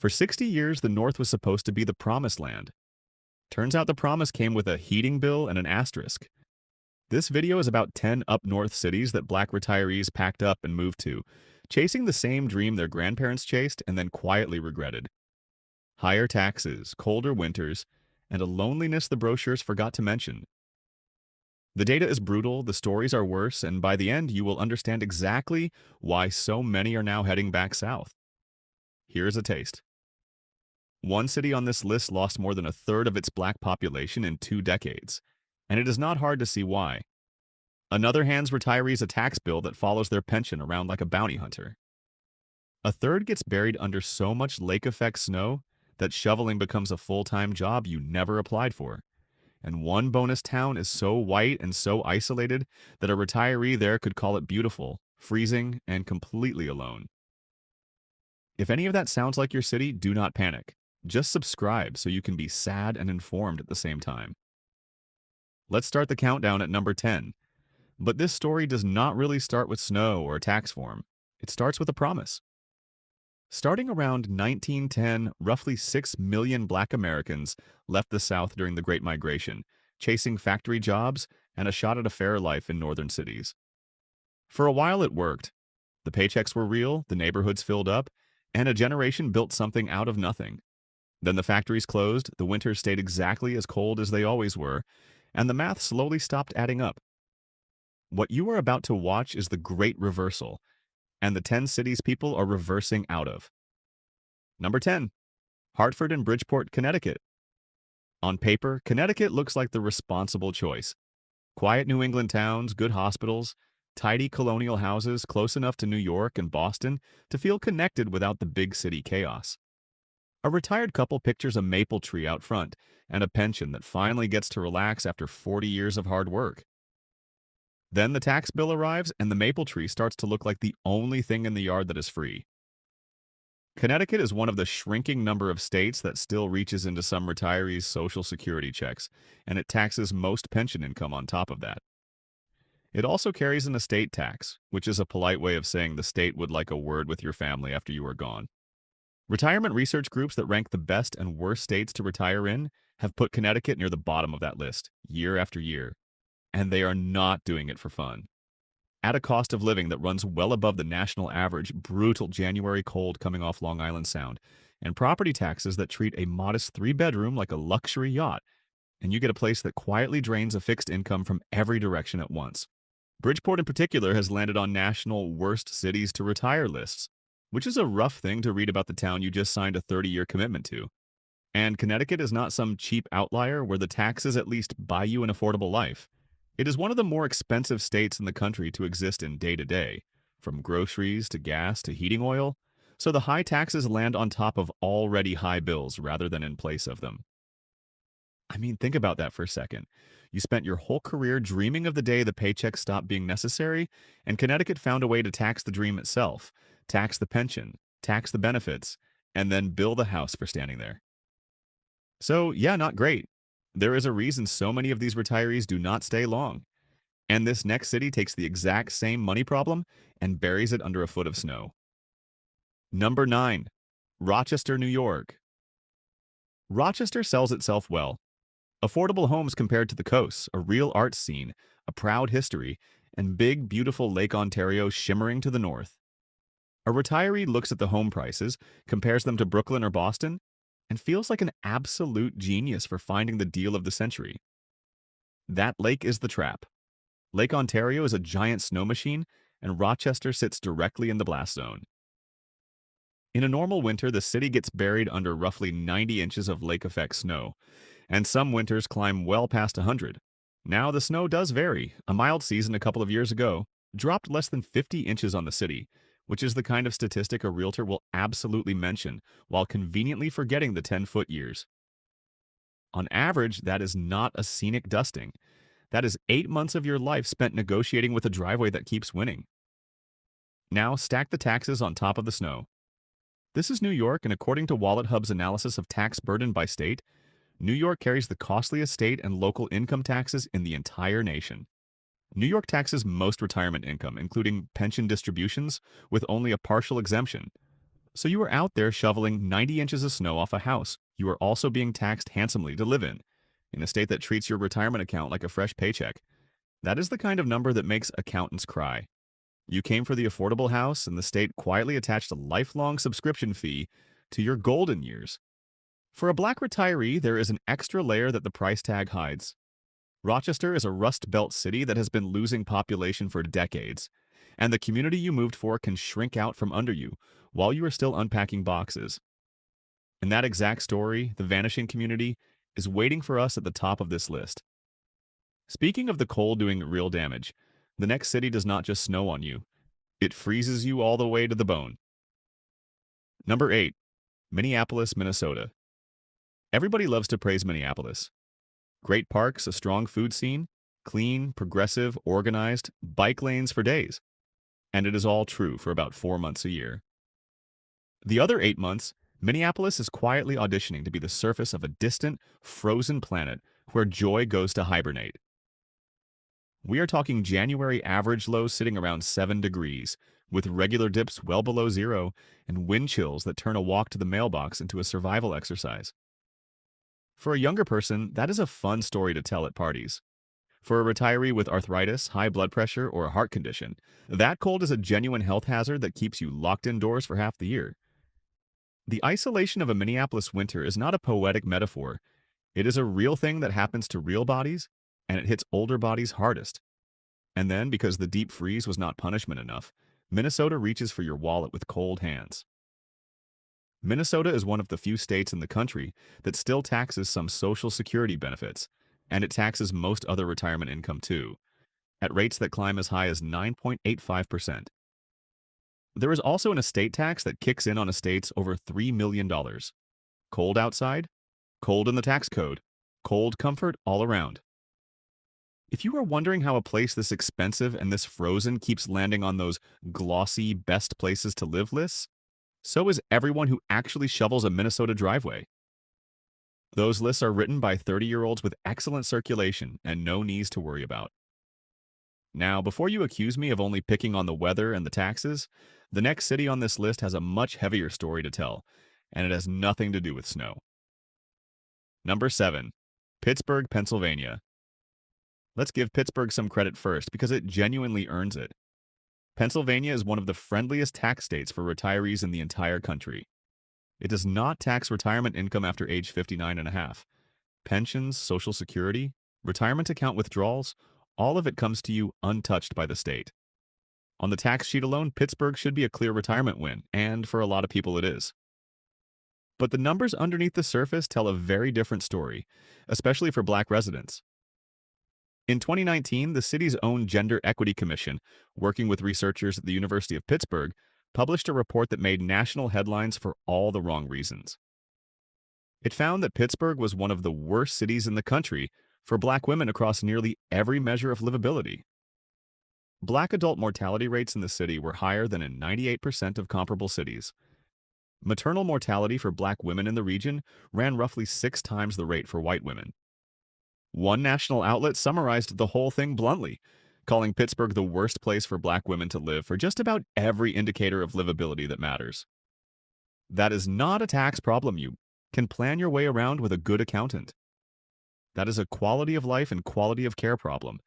For 60 years, the North was supposed to be the promised land. Turns out the promise came with a heating bill and an asterisk. This video is about 10 up north cities that black retirees packed up and moved to, chasing the same dream their grandparents chased and then quietly regretted. Higher taxes, colder winters, and a loneliness the brochures forgot to mention. The data is brutal, the stories are worse, and by the end, you will understand exactly why so many are now heading back south. Here's a taste. One city on this list lost more than a third of its black population in 2 decades, and it is not hard to see why. Another hands retirees a tax bill that follows their pension around like a bounty hunter. A third gets buried under so much lake-effect snow that shoveling becomes a full-time job you never applied for. And one bonus town is so white and so isolated that a retiree there could call it beautiful, freezing, and completely alone. If any of that sounds like your city, do not panic. Just subscribe so you can be sad and informed at the same time. Let's start the countdown at number 10. But this story does not really start with snow or tax form. It starts with a promise. Starting around 1910, roughly 6 million black Americans left the South during the Great Migration, chasing factory jobs and a shot at a fair life in northern cities. For a while it worked. The paychecks were real, the neighborhoods filled up, and a generation built something out of nothing. Then the factories closed, the winters stayed exactly as cold as they always were, and the math slowly stopped adding up. What you are about to watch is the great reversal, and the 10 cities people are reversing out of. Number 10. Hartford and Bridgeport, Connecticut. On paper, Connecticut looks like the responsible choice. Quiet New England towns, good hospitals, tidy colonial houses close enough to New York and Boston to feel connected without the big city chaos. A retired couple pictures a maple tree out front and a pension that finally gets to relax after 40 years of hard work. Then the tax bill arrives and the maple tree starts to look like the only thing in the yard that is free. Connecticut is one of the shrinking number of states that still reaches into some retirees' social security checks, and it taxes most pension income on top of that. It also carries an estate tax, which is a polite way of saying the state would like a word with your family after you are gone. Retirement research groups that rank the best and worst states to retire in have put Connecticut near the bottom of that list, year after year. And they are not doing it for fun. At a cost of living that runs well above the national average, brutal January cold coming off Long Island Sound, and property taxes that treat a modest 3-bedroom like a luxury yacht, and you get a place that quietly drains a fixed income from every direction at once. Bridgeport in particular has landed on national worst cities to retire lists, which is a rough thing to read about the town you just signed a 30-year commitment to. And Connecticut is not some cheap outlier where the taxes at least buy you an affordable life. It is one of the more expensive states in the country to exist in day to day, from groceries to gas to heating oil, so the high taxes land on top of already high bills rather than in place of them. I mean, think about that for a second. You spent your whole career dreaming of the day the paychecks stopped being necessary, and Connecticut found a way to tax the dream itself, tax the pension, tax the benefits, and then bill the house for standing there. So, yeah, not great. There is a reason so many of these retirees do not stay long. And this next city takes the exact same money problem and buries it under a foot of snow. Number 9. Rochester, New York. Rochester sells itself well. Affordable homes compared to the coast, a real art scene, a proud history, and big, beautiful Lake Ontario shimmering to the north. A retiree looks at the home prices, compares them to Brooklyn or Boston, and feels like an absolute genius for finding the deal of the century. That lake is the trap. Lake Ontario is a giant snow machine, and Rochester sits directly in the blast zone. In a normal winter, the city gets buried under roughly 90 inches of lake-effect snow, and some winters climb well past 100. Now, the snow does vary. A mild season a couple of years ago dropped less than 50 inches on the city, which is the kind of statistic a realtor will absolutely mention while conveniently forgetting the 10-foot years. On average, that is not a scenic dusting. That is 8 months of your life spent negotiating with a driveway that keeps winning. Now, stack the taxes on top of the snow. This is New York, and according to Wallet Hub's analysis of tax burden by state, New York carries the costliest state and local income taxes in the entire nation. New York taxes most retirement income, including pension distributions, with only a partial exemption. So you are out there shoveling 90 inches of snow off a house. You are also being taxed handsomely to live in a state that treats your retirement account like a fresh paycheck. That is the kind of number that makes accountants cry. You came for the affordable house, and the state quietly attached a lifelong subscription fee to your golden years. For a black retiree, there is an extra layer that the price tag hides. Rochester is a Rust Belt city that has been losing population for decades, and the community you moved for can shrink out from under you while you are still unpacking boxes. And that exact story, the vanishing community, is waiting for us at the top of this list. Speaking of the cold doing real damage, the next city does not just snow on you, it freezes you all the way to the bone. Number 8. Minneapolis, Minnesota. Everybody loves to praise Minneapolis. Great parks, a strong food scene, clean, progressive, organized, bike lanes for days. And it is all true for about 4 months a year. The other 8 months, Minneapolis is quietly auditioning to be the surface of a distant, frozen planet where joy goes to hibernate. We are talking January average lows sitting around 7 degrees, with regular dips well below zero and wind chills that turn a walk to the mailbox into a survival exercise. For a younger person, that is a fun story to tell at parties. For a retiree with arthritis, high blood pressure, or a heart condition, that cold is a genuine health hazard that keeps you locked indoors for half the year. The isolation of a Minneapolis winter is not a poetic metaphor. It is a real thing that happens to real bodies, and it hits older bodies hardest. And then, because the deep freeze was not punishment enough, Minnesota reaches for your wallet with cold hands. Minnesota is one of the few states in the country that still taxes some Social Security benefits, and it taxes most other retirement income too, at rates that climb as high as 9.85%. There is also an estate tax that kicks in on estates over $3 million. Cold outside? Cold in the tax code. Cold comfort all around. If you are wondering how a place this expensive and this frozen keeps landing on those glossy best places to live lists, so is everyone who actually shovels a Minnesota driveway. Those lists are written by 30-year-olds with excellent circulation and no knees to worry about. Now, before you accuse me of only picking on the weather and the taxes, the next city on this list has a much heavier story to tell, and it has nothing to do with snow. Number 7. Pittsburgh, Pennsylvania. Let's give Pittsburgh some credit first because it genuinely earns it. Pennsylvania is one of the friendliest tax states for retirees in the entire country. It does not tax retirement income after age 59 and a half. Pensions, Social Security, retirement account withdrawals, all of it comes to you untouched by the state. On the tax sheet alone, Pittsburgh should be a clear retirement win, and for a lot of people it is. But the numbers underneath the surface tell a very different story, especially for black residents. In 2019, the city's own Gender Equity Commission, working with researchers at the University of Pittsburgh, published a report that made national headlines for all the wrong reasons. It found that Pittsburgh was one of the worst cities in the country for black women across nearly every measure of livability. Black adult mortality rates in the city were higher than in 98% of comparable cities. Maternal mortality for black women in the region ran roughly 6 times the rate for white women. One national outlet summarized the whole thing bluntly, calling Pittsburgh the worst place for black women to live for just about every indicator of livability that matters. That is not a tax problem you can plan your way around with a good accountant. That is a quality of life and quality of care problem.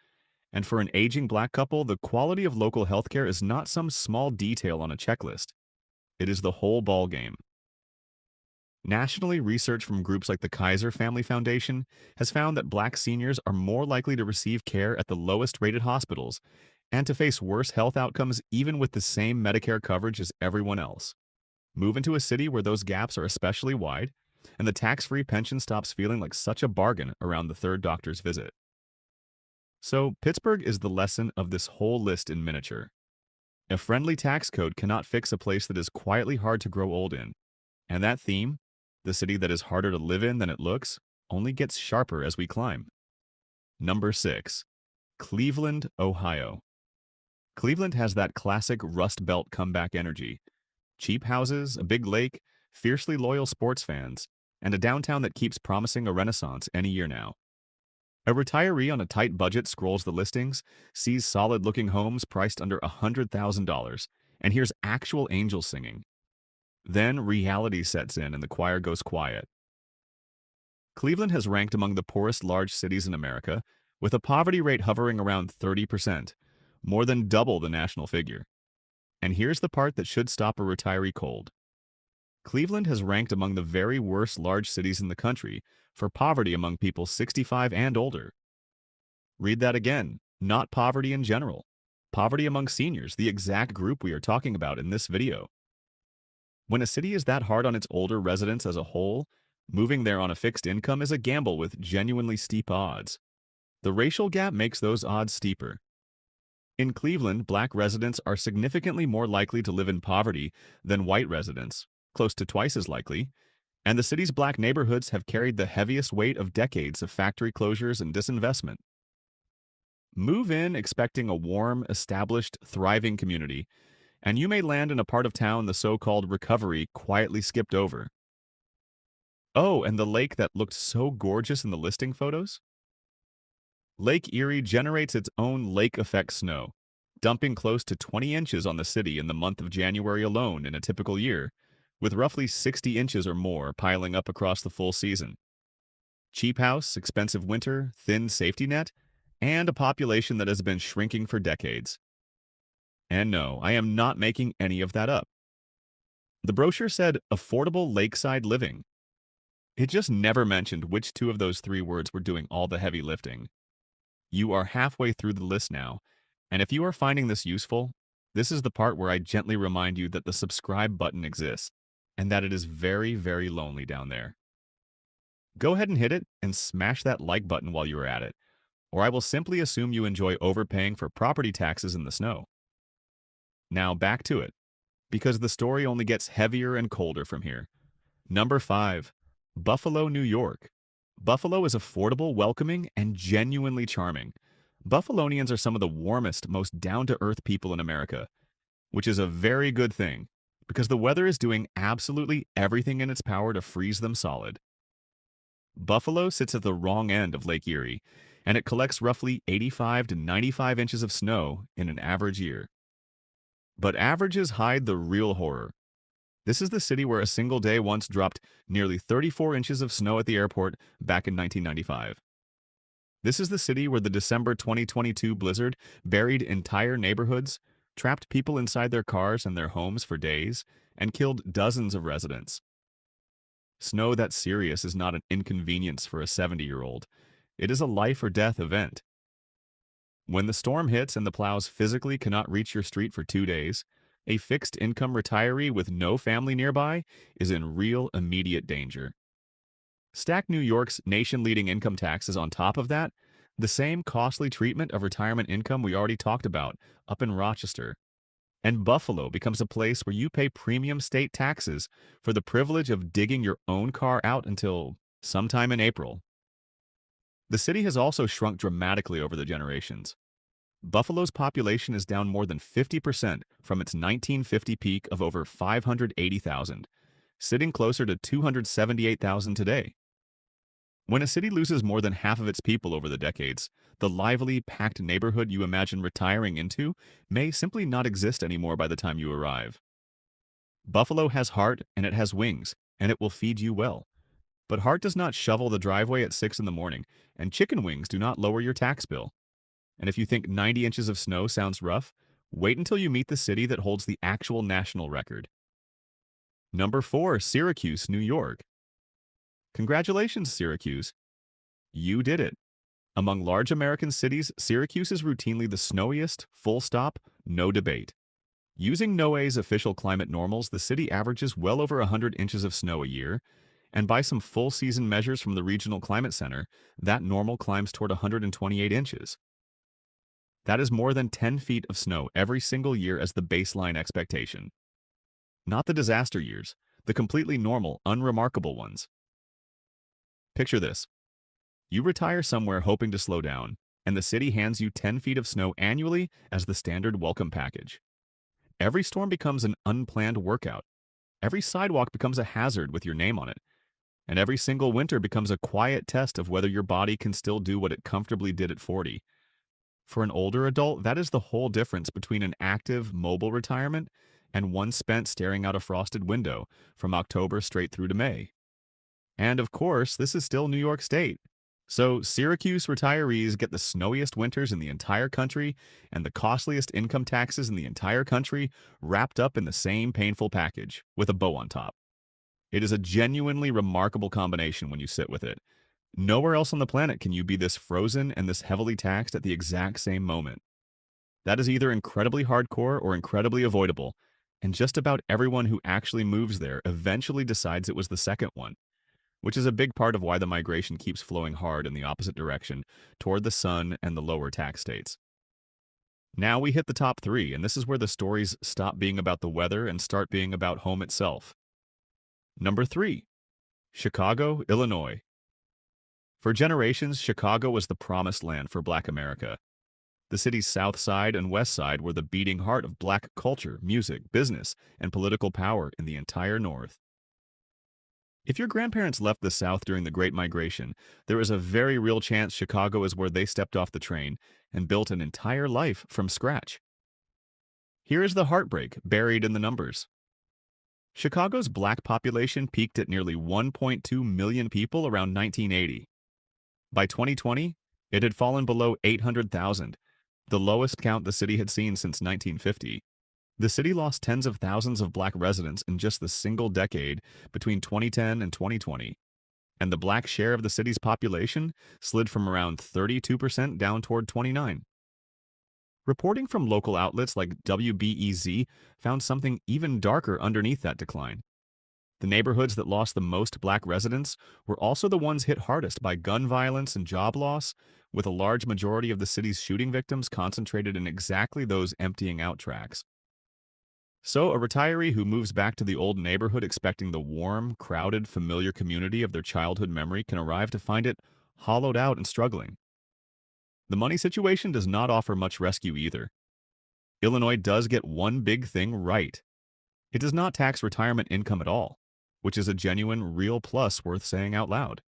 And for an aging black couple, the quality of local healthcare is not some small detail on a checklist. It is the whole ballgame. Nationally, research from groups like the Kaiser Family Foundation has found that black seniors are more likely to receive care at the lowest-rated hospitals and to face worse health outcomes even with the same Medicare coverage as everyone else. Move into a city where those gaps are especially wide, and the tax-free pension stops feeling like such a bargain around the third doctor's visit. So, Pittsburgh is the lesson of this whole list in miniature. A friendly tax code cannot fix a place that is quietly hard to grow old in, and that theme, the city that is harder to live in than it looks, only gets sharper as we climb. Number 6. Cleveland, Ohio. Cleveland has that classic Rust Belt comeback energy. Cheap houses, a big lake, fiercely loyal sports fans, and a downtown that keeps promising a renaissance any year now. A retiree on a tight budget scrolls the listings, sees solid-looking homes priced under $100,000, and hears actual angels singing. Then reality sets in and the choir goes quiet. Cleveland has ranked among the poorest large cities in America, with a poverty rate hovering around 30%, more than double the national figure. And here's the part that should stop a retiree cold. Cleveland has ranked among the very worst large cities in the country for poverty among people 65 and older. Read that again. Not poverty in general. Poverty among seniors, the exact group we are talking about in this video. When a city is that hard on its older residents as a whole, moving there on a fixed income is a gamble with genuinely steep odds. The racial gap makes those odds steeper. In Cleveland, black residents are significantly more likely to live in poverty than white residents, close to twice as likely, and the city's black neighborhoods have carried the heaviest weight of decades of factory closures and disinvestment. Move in expecting a warm, established, thriving community, and you may land in a part of town the so-called recovery quietly skipped over. Oh, and the lake that looked so gorgeous in the listing photos? Lake Erie generates its own lake effect snow, dumping close to 20 inches on the city in the month of January alone in a typical year, with roughly 60 inches or more piling up across the full season. Cheap house, expensive winter, thin safety net, and a population that has been shrinking for decades. And no, I am not making any of that up. The brochure said affordable lakeside living. It just never mentioned which two of those three words were doing all the heavy lifting. You are halfway through the list now, and if you are finding this useful, this is the part where I gently remind you that the subscribe button exists, and that it is very, very lonely down there. Go ahead and hit it and smash that like button while you are at it, or I will simply assume you enjoy overpaying for property taxes in the snow. Now back to it, because the story only gets heavier and colder from here. Number 5. Buffalo, New York. Buffalo is affordable, welcoming, and genuinely charming. Buffalonians are some of the warmest, most down-to-earth people in America, which is a very good thing, because the weather is doing absolutely everything in its power to freeze them solid. Buffalo sits at the wrong end of Lake Erie, and it collects roughly 85 to 95 inches of snow in an average year. But averages hide the real horror. This is the city where a single day once dropped nearly 34 inches of snow at the airport back in 1995. This is the city where the December 2022 blizzard buried entire neighborhoods, trapped people inside their cars and their homes for days, and killed dozens of residents. Snow that serious is not an inconvenience for a 70-year-old. It is a life or death event. When the storm hits and the plows physically cannot reach your street for 2 days, a fixed-income retiree with no family nearby is in real immediate danger. Stack New York's nation-leading income taxes on top of that, the same costly treatment of retirement income we already talked about up in Rochester. And Buffalo becomes a place where you pay premium state taxes for the privilege of digging your own car out until sometime in April. The city has also shrunk dramatically over the generations. Buffalo's population is down more than 50% from its 1950 peak of over 580,000, sitting closer to 278,000 today. When a city loses more than half of its people over the decades, the lively, packed neighborhood you imagine retiring into may simply not exist anymore by the time you arrive. Buffalo has heart and it has wings, and it will feed you well. But heart does not shovel the driveway at 6 in the morning, and chicken wings do not lower your tax bill. And if you think 90 inches of snow sounds rough, wait until you meet the city that holds the actual national record. Number 4, Syracuse, New York. Congratulations, Syracuse. You did it. Among large American cities, Syracuse is routinely the snowiest, full stop, no debate. Using NOAA's official climate normals, the city averages well over 100 inches of snow a year, and by some full-season measures from the Regional Climate Center, that normal climbs toward 128 inches. That is more than 10 feet of snow every single year as the baseline expectation. Not the disaster years, the completely normal, unremarkable ones. Picture this. You retire somewhere hoping to slow down, and the city hands you 10 feet of snow annually as the standard welcome package. Every storm becomes an unplanned workout. Every sidewalk becomes a hazard with your name on it. And every single winter becomes a quiet test of whether your body can still do what it comfortably did at 40. For an older adult, that is the whole difference between an active, mobile retirement and one spent staring out a frosted window from October straight through to May. And of course, this is still New York State. So Syracuse retirees get the snowiest winters in the entire country and the costliest income taxes in the entire country wrapped up in the same painful package with a bow on top. It is a genuinely remarkable combination when you sit with it. Nowhere else on the planet can you be this frozen and this heavily taxed at the exact same moment. That is either incredibly hardcore or incredibly avoidable, and just about everyone who actually moves there eventually decides it was the second one, which is a big part of why the migration keeps flowing hard in the opposite direction, toward the sun and the lower tax states. Now we hit the top three, and this is where the stories stop being about the weather and start being about home itself. Number 3. Chicago, Illinois. For generations, Chicago was the promised land for Black America. The city's South Side and West Side were the beating heart of Black culture, music, business, and political power in the entire North. If your grandparents left the South during the Great Migration, there is a very real chance Chicago is where they stepped off the train and built an entire life from scratch. Here is the heartbreak buried in the numbers. Chicago's Black population peaked at nearly 1.2 million people around 1980. By 2020, it had fallen below 800,000, the lowest count the city had seen since 1950. The city lost tens of thousands of Black residents in just the single decade between 2010 and 2020, and the Black share of the city's population slid from around 32% down toward 29%. Reporting from local outlets like WBEZ found something even darker underneath that decline. The neighborhoods that lost the most Black residents were also the ones hit hardest by gun violence and job loss, with a large majority of the city's shooting victims concentrated in exactly those emptying out tracts. So, a retiree who moves back to the old neighborhood expecting the warm, crowded, familiar community of their childhood memory can arrive to find it hollowed out and struggling. The money situation does not offer much rescue either. Illinois does get one big thing right. It does not tax retirement income at all, which is a genuine, real plus worth saying out loud.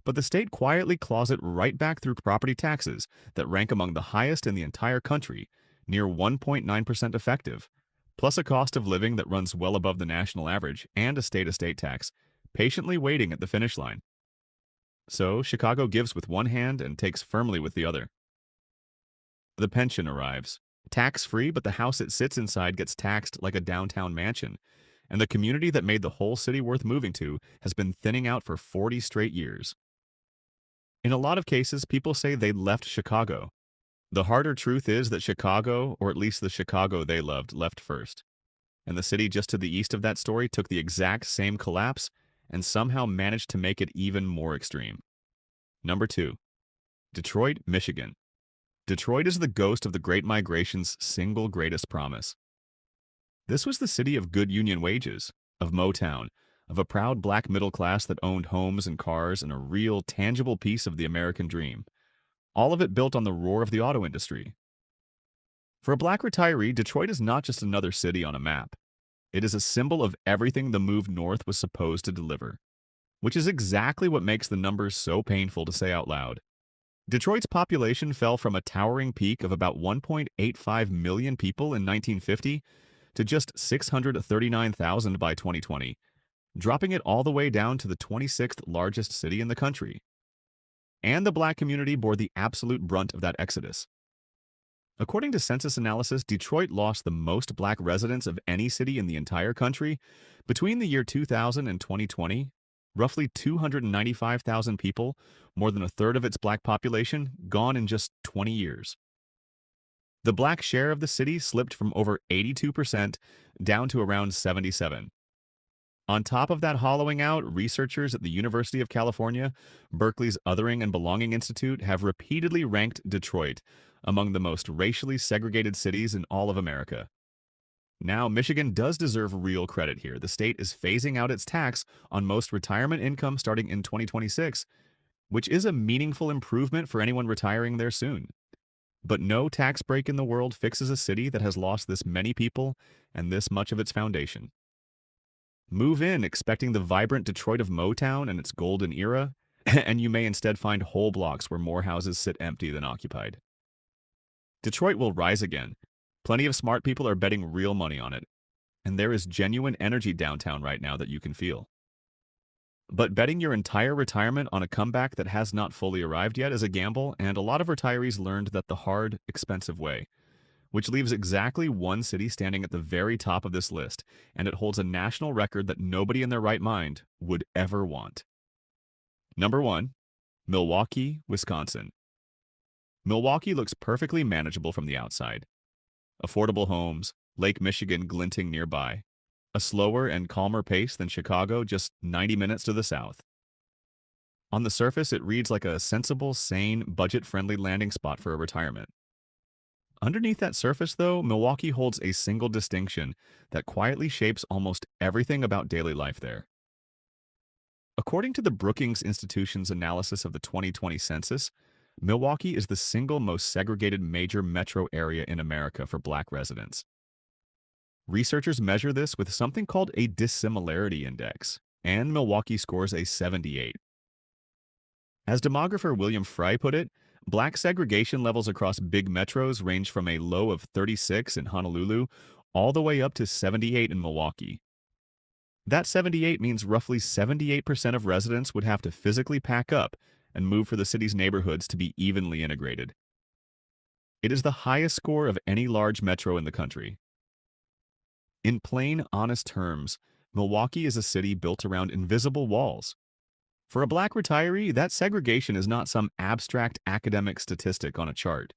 But the state quietly claws it right back through property taxes that rank among the highest in the entire country, near 1.9% effective, plus a cost of living that runs well above the national average and a state estate tax, patiently waiting at the finish line. So, Chicago gives with one hand and takes firmly with the other. The pension arrives. Tax-free, but the house it sits inside gets taxed like a downtown mansion, and the community that made the whole city worth moving to has been thinning out for 40 straight years. In a lot of cases, people say they left Chicago. The harder truth is that Chicago, or at least the Chicago they loved, left first. And the city just to the east of that story took the exact same collapse and somehow managed to make it even more extreme. Number 2. Detroit, Michigan. Detroit is the ghost of the Great Migration's single greatest promise. This was the city of good union wages, of Motown, of a proud Black middle class that owned homes and cars and a real, tangible piece of the American dream. All of it built on the roar of the auto industry. For a Black retiree, Detroit is not just another city on a map. It is a symbol of everything the move north was supposed to deliver, which is exactly what makes the numbers so painful to say out loud. Detroit's population fell from a towering peak of about 1.85 million people in 1950 to just 639,000 by 2020, dropping it all the way down to the 26th largest city in the country. And the Black community bore the absolute brunt of that exodus. According to census analysis, Detroit lost the most Black residents of any city in the entire country. Between the year 2000 and 2020, roughly 295,000 people, more than a third of its Black population, gone in just 20 years. The Black share of the city slipped from over 82% down to around 77%. On top of that hollowing out, researchers at the University of California, Berkeley's Othering and Belonging Institute, have repeatedly ranked Detroit among the most racially segregated cities in all of America. Now, Michigan does deserve real credit here. The state is phasing out its tax on most retirement income starting in 2026, which is a meaningful improvement for anyone retiring there soon. But no tax break in the world fixes a city that has lost this many people and this much of its foundation. Move in expecting the vibrant Detroit of Motown and its golden era, and you may instead find whole blocks where more houses sit empty than occupied. Detroit will rise again. Plenty of smart people are betting real money on it. and there is genuine energy downtown right now that you can feel. But betting your entire retirement on a comeback that has not fully arrived yet is a gamble, and a lot of retirees learned that the hard, expensive way, which leaves exactly one city standing at the very top of this list, and it holds a national record that nobody in their right mind would ever want. Number 1, Milwaukee, Wisconsin. Milwaukee looks perfectly manageable from the outside. Affordable homes, Lake Michigan glinting nearby, a slower and calmer pace than Chicago just 90 minutes to the south. On the surface, it reads like a sensible, sane, budget-friendly landing spot for a retirement. Underneath that surface, though, Milwaukee holds a single distinction that quietly shapes almost everything about daily life there. According to the Brookings Institution's analysis of the 2020 census, Milwaukee is the single most segregated major metro area in America for Black residents. Researchers measure this with something called a dissimilarity index, and Milwaukee scores a 78. As demographer William Fry put it, Black segregation levels across big metros range from a low of 36 in Honolulu all the way up to 78 in Milwaukee. That 78 means roughly 78% of residents would have to physically pack up and move for the city's neighborhoods to be evenly integrated. It is the highest score of any large metro in the country. In plain, honest terms, Milwaukee is a city built around invisible walls. For a Black retiree, that segregation is not some abstract academic statistic on a chart.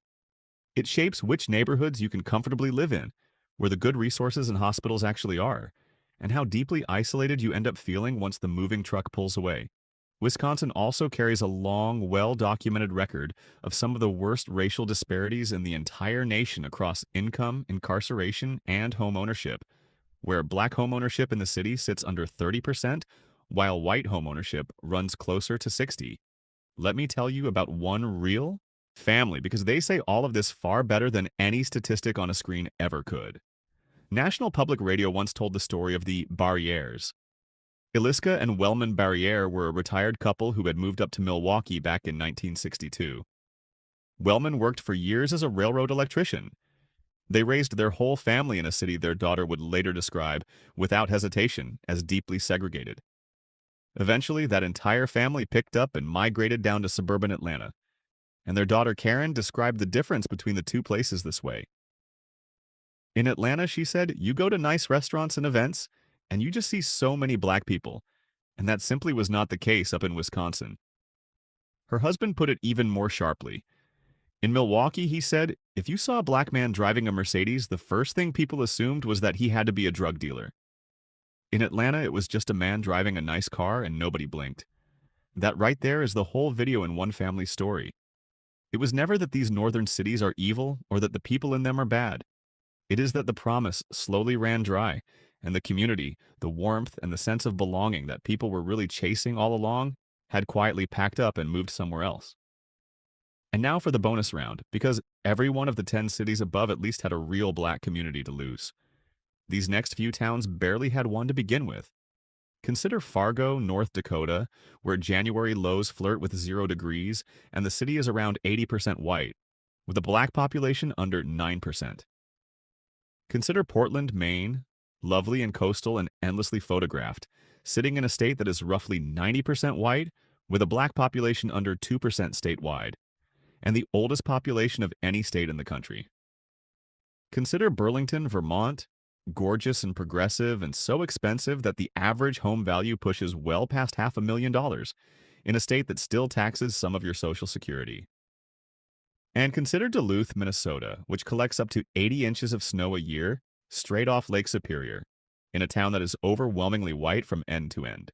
It shapes which neighborhoods you can comfortably live in, where the good resources and hospitals actually are, and how deeply isolated you end up feeling once the moving truck pulls away. Wisconsin also carries a long, well-documented record of some of the worst racial disparities in the entire nation across income, incarceration, and home ownership, where Black home ownership in the city sits under 30%, while white home ownership runs closer to 60%. Let me tell you about one real family, because they say all of this far better than any statistic on a screen ever could. National Public Radio once told the story of the Barrières. Iliska and Wellman Barrière were a retired couple who had moved up to Milwaukee back in 1962. Wellman worked for years as a railroad electrician. They raised their whole family in a city their daughter would later describe, without hesitation, as deeply segregated. Eventually, that entire family picked up and migrated down to suburban Atlanta, and their daughter Karen described the difference between the two places this way. In Atlanta, she said, you go to nice restaurants and events, and you just see so many Black people, and that simply was not the case up in Wisconsin. Her husband put it even more sharply. In Milwaukee, he said, if you saw a Black man driving a Mercedes, the first thing people assumed was that he had to be a drug dealer. In Atlanta, it was just a man driving a nice car and nobody blinked. That right there is the whole video in one family's story. It was never that these northern cities are evil or that the people in them are bad. It is that the promise slowly ran dry, and the community, the warmth, and the sense of belonging that people were really chasing all along had quietly packed up and moved somewhere else. And now for the bonus round, because every one of the 10 cities above at least had a real Black community to lose. These next few towns barely had one to begin with. Consider Fargo, North Dakota, where January lows flirt with 0 degrees, and the city is around 80% white, with a Black population under 9%. Consider Portland, Maine, lovely and coastal and endlessly photographed, sitting in a state that is roughly 90% white, with a Black population under 2% statewide, and the oldest population of any state in the country. Consider Burlington, Vermont, gorgeous and progressive and so expensive that the average home value pushes well past $500,000 in a state that still taxes some of your Social Security. And consider Duluth, Minnesota, which collects up to 80 inches of snow a year straight off Lake Superior, in a town that is overwhelmingly white from end to end.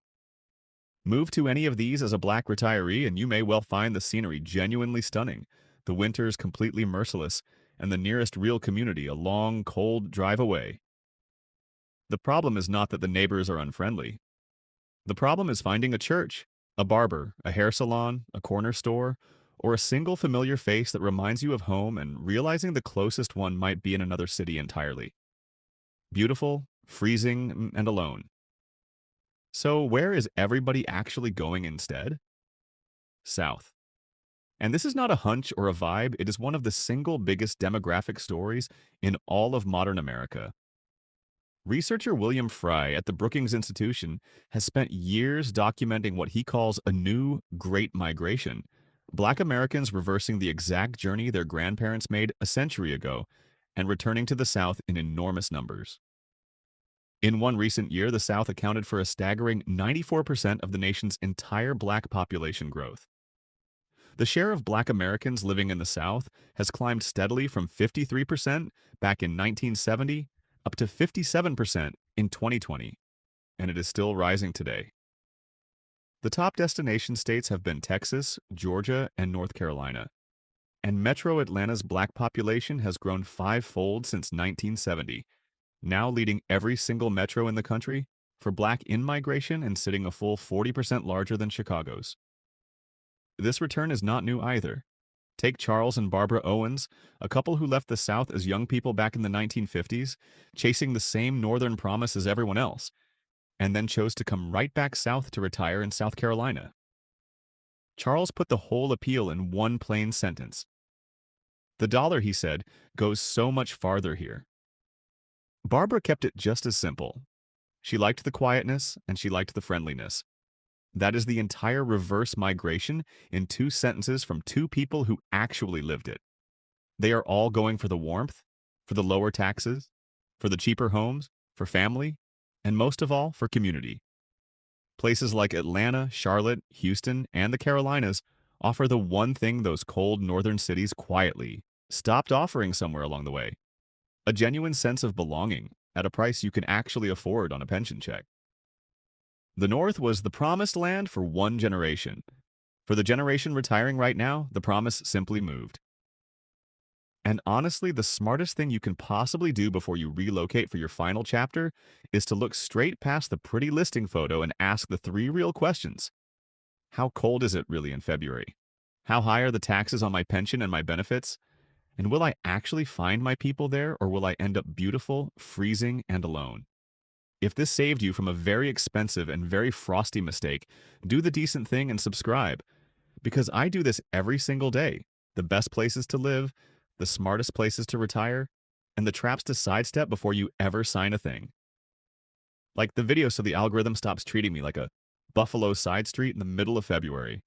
Move to any of these as a Black retiree and you may well find the scenery genuinely stunning, the winters completely merciless, and the nearest real community a long, cold drive away. The problem is not that the neighbors are unfriendly. The problem is finding a church, a barber, a hair salon, a corner store, or a single familiar face that reminds you of home and realizing the closest one might be in another city entirely. Beautiful, freezing, and alone. So where is everybody actually going instead? South. And this is not a hunch or a vibe, it is one of the single biggest demographic stories in all of modern America. Researcher William Fry at the Brookings Institution has spent years documenting what he calls a new Great Migration. Black Americans reversing the exact journey their grandparents made a century ago and returning to the South in enormous numbers. In one recent year, the South accounted for a staggering 94% of the nation's entire black population growth. The share of black Americans living in the South has climbed steadily from 53% back in 1970 up to 57% in 2020, and it is still rising today. The top destination states have been Texas, Georgia, and North Carolina, and Metro Atlanta's black population has grown fivefold since 1970, now leading every single metro in the country for black in-migration and sitting a full 40% larger than Chicago's. This return is not new either. Take Charles and Barbara Owens, a couple who left the South as young people back in the 1950s, chasing the same Northern promise as everyone else, and then chose to come right back south to retire in South Carolina. Charles put the whole appeal in one plain sentence. The dollar, he said, goes so much farther here. Barbara kept it just as simple. She liked the quietness and she liked the friendliness. That is the entire reverse migration in two sentences from two people who actually lived it. They are all going for the warmth, for the lower taxes, for the cheaper homes, for family, and most of all, for community. Places like Atlanta, Charlotte, Houston, and the Carolinas offer the one thing those cold northern cities quietly stopped offering somewhere along the way: a genuine sense of belonging at a price you can actually afford on a pension check. The North was the promised land for one generation. For the generation retiring right now, the promise simply moved. And honestly, the smartest thing you can possibly do before you relocate for your final chapter is to look straight past the pretty listing photo and ask the three real questions. How cold is it really in February? How high are the taxes on my pension and my benefits? And will I actually find my people there, or will I end up beautiful, freezing, and alone? If this saved you from a very expensive and very frosty mistake, do the decent thing and subscribe, because I do this every single day. The best places to live, the smartest places to retire, and the traps to sidestep before you ever sign a thing. Like the video so the algorithm stops treating me like a Buffalo side street in the middle of February.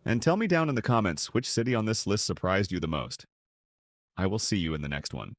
And tell me down in the comments which city on this list surprised you the most. I will see you in the next one.